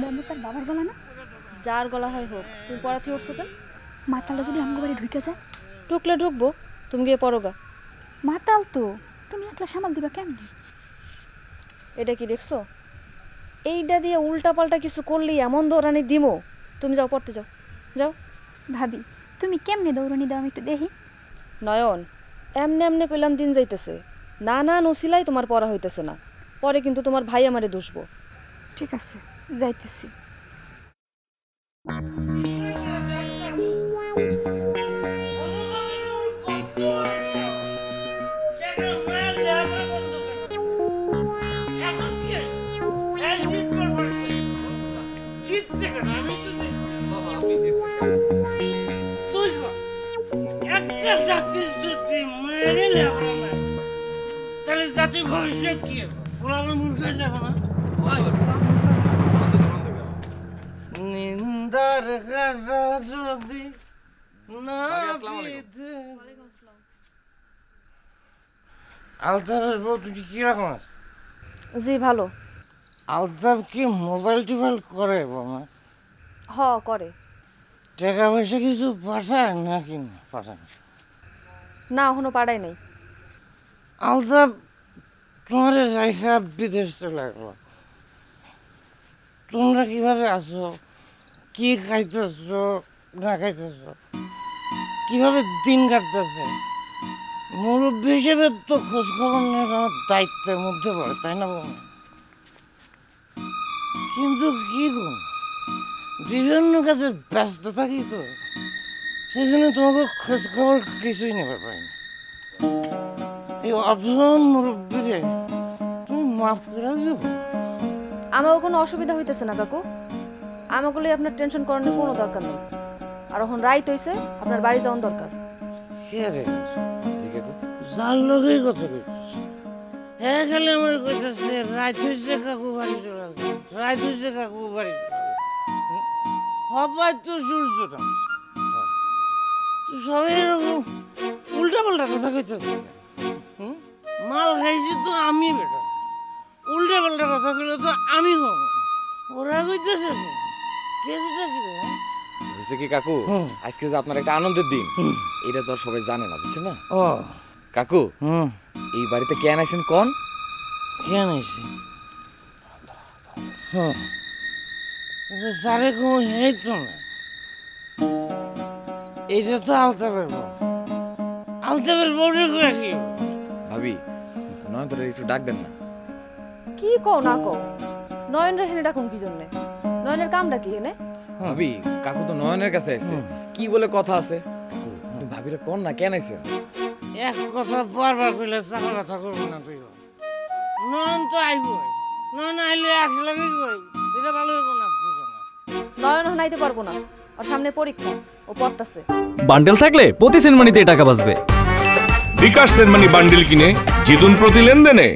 মমতার বাবার গলা না? যার গলা হয় হোক, তুমি পড়াতে উঠছো কেন? মাতালটা যদি আমগো বাড়ি ঢুকে যায়? ঢুকলে ঢুকবো, তুমি গিয়ে পড়োগা। মাতাল তো, তুমি একলা সামাল দিবা কেমনি? এটা কি দেখছো? এইটা দিয়ে উল্টা পাল্টা কিছু করলেই এমন দৌড়ানি দিমো। তুমি যাও, পড়তে যাও, যাও। ভাবি তুমি কেমনে দৌড়নি দাও আমি একটু দেখি। নয়ন, এমনে এমনে কইলাম দিন যাইতেছে, না না নসিলাই তোমার পড়া হইতেছে না, পরে কিন্তু তোমার ভাই আমারে দুষবো। ঠিক আছে, যাইতেছি। নিন্দার কাটা যদি না আলতাফের বউ তুই কিরকম আছে? জি ভালো। আলতাফ কি মোবাইল টোবাইল করে বাবা? হ করে। টাকা পয়সা কিছু পাঠায় নাকি না পাঠায়? না এখনো পাড়াই নাই। আলতাফ তোমার রেখা বিদেশ চলে গেল, তোমরা কিভাবে আছো, কি খাইতেছ না খাইতেছ, কিভাবে দিন কাটতেছে? মুরব্বী হিসেবে তো খোঁজ খবর নেওয়া আমার দায়িত্বের মধ্যে পড়ে, তাই না বাবা? কিন্তু কি করুন, বিভিন্ন কাজে ব্যস্ত থাকি তো, সেই জন্য তোমাকে খোঁজ খবর কিছুই নেবার পাই না। এই অধম মুরব্বীরে তুমি মাফ করে দেবো? আমাকে কোনো অসুবিধা হইতেছে না কাকু, আমাগুলো আপনার টেনশন করানোর কোনো দরকার নেই। আর এখন রাইত হইছে, আপনার বাড়ি যাওয়ার দরকার। কে রে যার লোকেই কথা কইছিস, হ্যাঁ খালি আমার কইতেছে রাইত হইছে কাকু বাড়ি চলে আসবে, রাইত হইছে কাকু বাড়ি চলে আসবে। হবাই তো সূর্যটা, তুই সবাই এরকম উল্টা পাল্টা কথা কইতেছ। মাল খাইছি তো আমি বেটা, উল্টা পাল্টা কথা কইলে তো আমি হব, ওরা কইতেছে কেসটা কি রে? হয়েছে কি কাকু, আজকে যে আপনার একটা আনন্দের দিন, এটা তো আর সবাই জানে না, বুঝছেন না? ও কাকু, এই বাড়িতে কেন আইছেন কোন? কেন আইছি? যারে কোনো হেই তো না, এইটা তো আলতাফের বউ, আলতাফের বউরে কয়ে কি? ভাবি, নয় তোরা একটু ডাক দেন না। কি কও না কও, নয়ন রে হেনে ডাকুন কি জন্যে? নয়নের কামটা কি হেনে? ভাবি, কাকু তো নয়নের কাছে আছে, কি বলে কথা আছে? কাকু, তুমি ভাবিরে কোন না কেন আইছেন? এক কথা বারবার কইলে চাপা কথা করবো না তুই। নয়ন তো আইবই, নয়ন আইলে একসাথে কই, এটা ভালো হইব না, বুঝো না? নয়ন এখন আইতে পারবো না, আর সামনে পরীক্ষা, ও পড়তাছে। বান্ডেল থাকলে প্রতি সেনমানিতে টাকা বাঁচবে। বিকাশ সেনমানি বান্ডিল কিনে জিতুন প্রতি লেনদেনে।